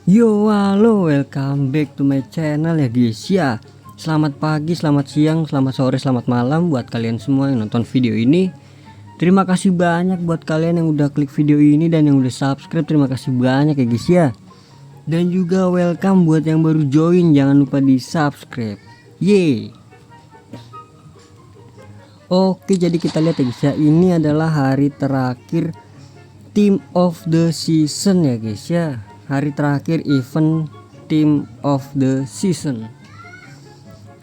Yo, halo, welcome back to my channel ya guys ya. Selamat pagi, selamat siang, selamat sore, selamat malam buat kalian semua yang nonton video ini. Terima kasih banyak buat kalian yang udah klik video ini dan yang udah subscribe. Terima kasih banyak ya guys ya. Dan juga welcome buat yang baru join, jangan lupa di subscribe. Yeay. Oke, jadi kita lihat ya guys ya. Ini adalah hari terakhir Team of the Season ya guys ya. Hari terakhir event Team of the Season.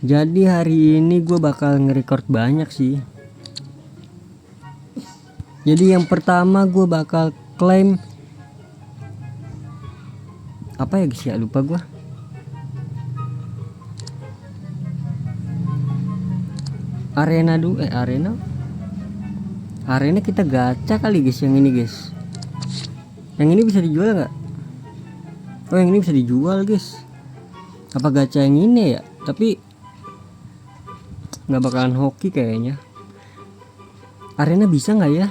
Jadi hari ini gue bakal nge-record banyak sih. Jadi yang pertama gue bakal claim apa ya guys ya, lupa gue. Arena dulu, arena kita gacha kali guys yang ini guys. Yang ini bisa dijual nggak? Oh, yang ini bisa dijual guys. Apa gacha yang ini ya? Tapi nggak bakalan hoki kayaknya. Arena bisa nggak ya?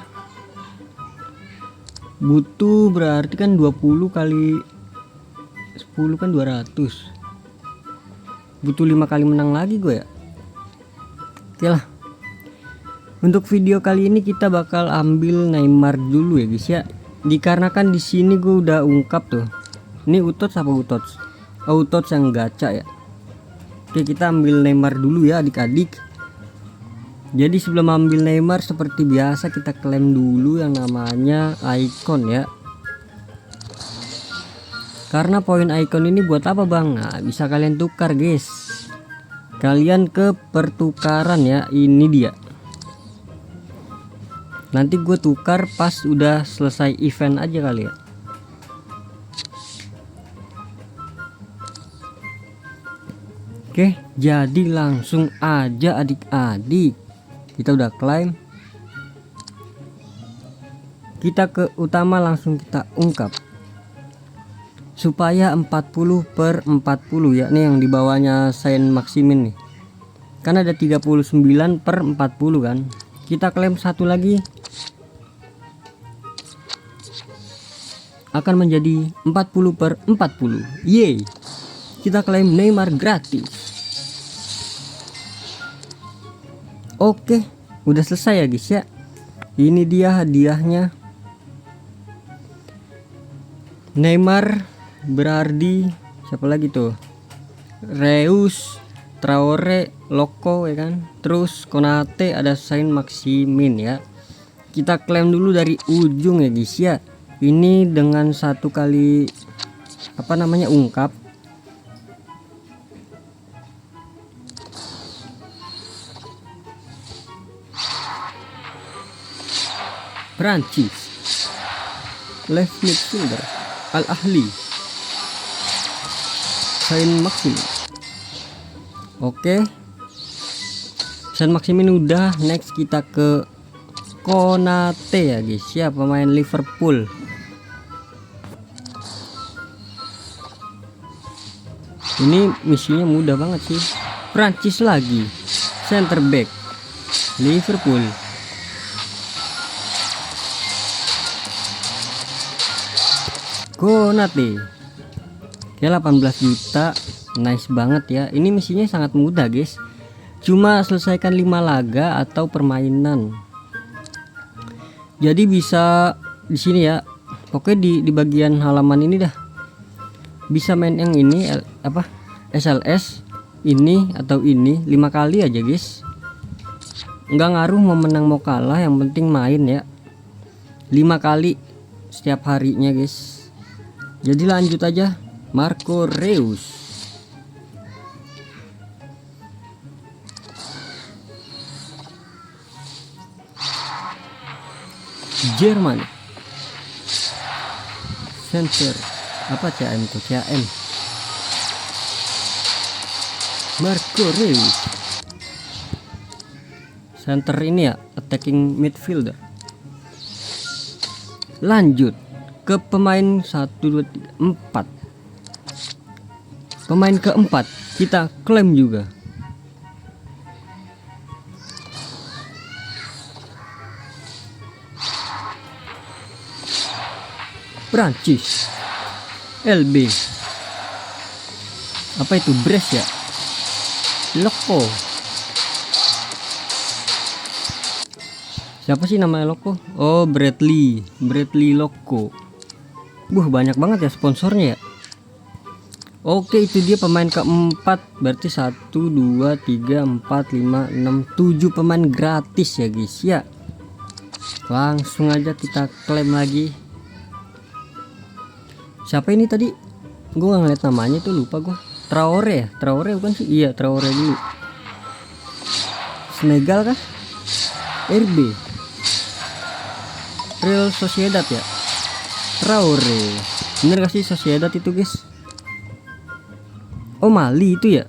Butuh berarti kan 20 kali 10 kan 200. Butuh 5 kali menang lagi gue ya. Oke lah. Untuk video kali ini kita bakal ambil Neymar dulu ya guys ya. Dikarenakan di sini gue udah ungkap tuh. Ini Utots apa Utots? Oh, Utots yang gacha ya. Oke, kita ambil Neymar dulu ya adik-adik. Jadi sebelum ambil Neymar seperti biasa kita klaim dulu yang namanya icon ya. Karena poin icon ini buat apa bang? Nah, bisa kalian tukar guys. Kalian ke pertukaran ya, ini dia. Nanti gue tukar pas udah selesai event aja kali ya. Oke, jadi langsung aja adik-adik. Kita udah klaim. Kita ke utama langsung kita ungkap. Supaya 40/40 ya. Nih yang di bawahnya Saint Maximin nih. Kan ada 39/40 kan. Kita klaim satu lagi. Akan menjadi 40/40. Yeay. Kita klaim Neymar gratis. Oke, udah selesai ya guys ya. Ini dia hadiahnya. Neymar, Berardi, siapa lagi tuh? Reus, Traore, Loko ya kan. Terus Konate, ada Saint Maximin ya. Kita klaim dulu dari ujung ya guys ya. Ini dengan satu kali apa namanya ungkap. Prancis, left midfielder Al Ahli, Saint Maximin. Oke, Saint Maximin udah. Next kita ke Konate ya guys ya, pemain Liverpool. Ini misinya mudah banget sih. Prancis lagi, center back Liverpool. Konate. Oke, 18 juta. Nice banget ya. Ini misinya sangat mudah guys. Cuma selesaikan 5 laga atau permainan. Jadi bisa di sini ya. Oke, di bagian halaman ini dah. Bisa main yang ini apa? SLS ini atau ini 5 kali aja guys. Enggak ngaruh mau menang mau kalah, yang penting main ya. 5 kali setiap harinya guys. Jadi lanjut aja. Marco Reus. Jerman. Center. Apa CAM itu? CAM. Marco Reus. Center ini ya, attacking midfielder. Lanjut ke pemain 1 2 3 4. Pemain keempat kita klaim juga. Prancis, LB Apa itu, brace ya? Loko. Siapa sih namanya Loko? Oh, Bradley Loko. Banyak banget ya sponsornya ya. Oke, itu dia pemain keempat. Berarti 1, 2, 3, 4, 5, 6, 7 pemain gratis ya guys ya. Langsung aja kita klaim lagi. Siapa ini tadi? Gue gak ngeliat namanya tuh, lupa gue. Traore bukan sih? Iya, Traore dulu. Senegal kah? RB Real Sociedad ya. Traore, bener gak sih Sociedad itu guys? Oh, Mali itu ya.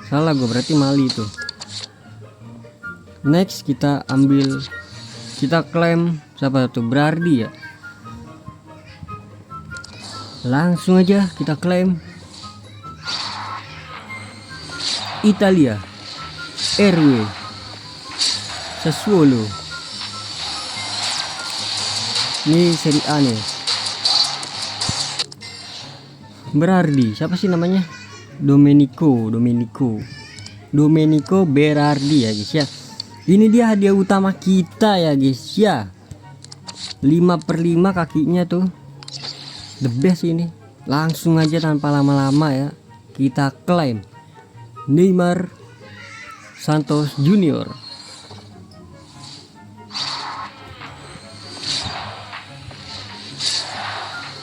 Salah gue, berarti Mali itu. Next kita ambil, kita klaim siapa tuh, Berardi ya. Langsung aja kita klaim. Italia, RW Sassuolo. Ini Serie A nih. Berardi, siapa sih namanya? Domenico Berardi ya guys ya. Ini dia hadiah utama kita ya guys ya. 5/5 kakinya tuh, the best ini. Langsung aja tanpa lama-lama ya, kita klaim Neymar Santos Junior.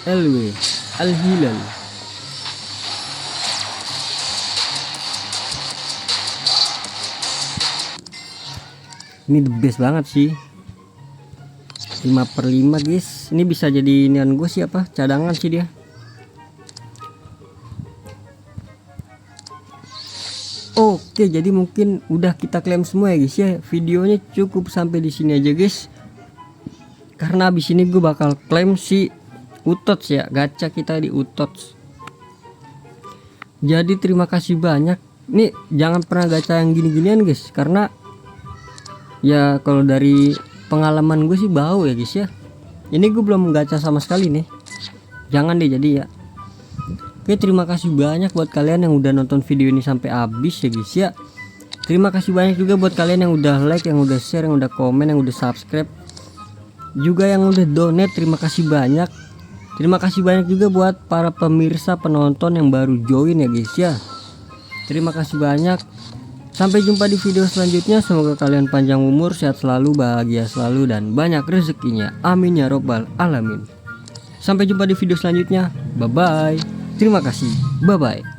LW Al Hilal. Ini the best banget sih. 5/5 guys. Ini bisa jadi inian gue siapa? Cadangan sih dia. Oke, jadi mungkin udah kita klaim semua ya guys ya. Videonya cukup sampai di sini aja guys. Karena abis ini gue bakal klaim si Utots ya, gacha kita di Utots. Jadi terima kasih banyak. Nih jangan pernah gacha yang gini-ginian guys, karena ya kalau dari pengalaman gue sih bau ya guys ya. Ini gue belum gacha sama sekali nih. Jangan deh jadi ya. Oke, terima kasih banyak buat kalian yang udah nonton video ini sampai habis ya guys ya. Terima kasih banyak juga buat kalian yang udah like, yang udah share, yang udah komen, yang udah subscribe, juga yang udah donate. Terima kasih banyak. Terima kasih banyak juga buat para pemirsa penonton yang baru join ya guys ya. Terima kasih banyak. Sampai jumpa di video selanjutnya. Semoga kalian panjang umur, sehat selalu, bahagia selalu, dan banyak rezekinya. Amin ya robbal alamin. Sampai jumpa di video selanjutnya. Bye bye. Terima kasih. Bye bye.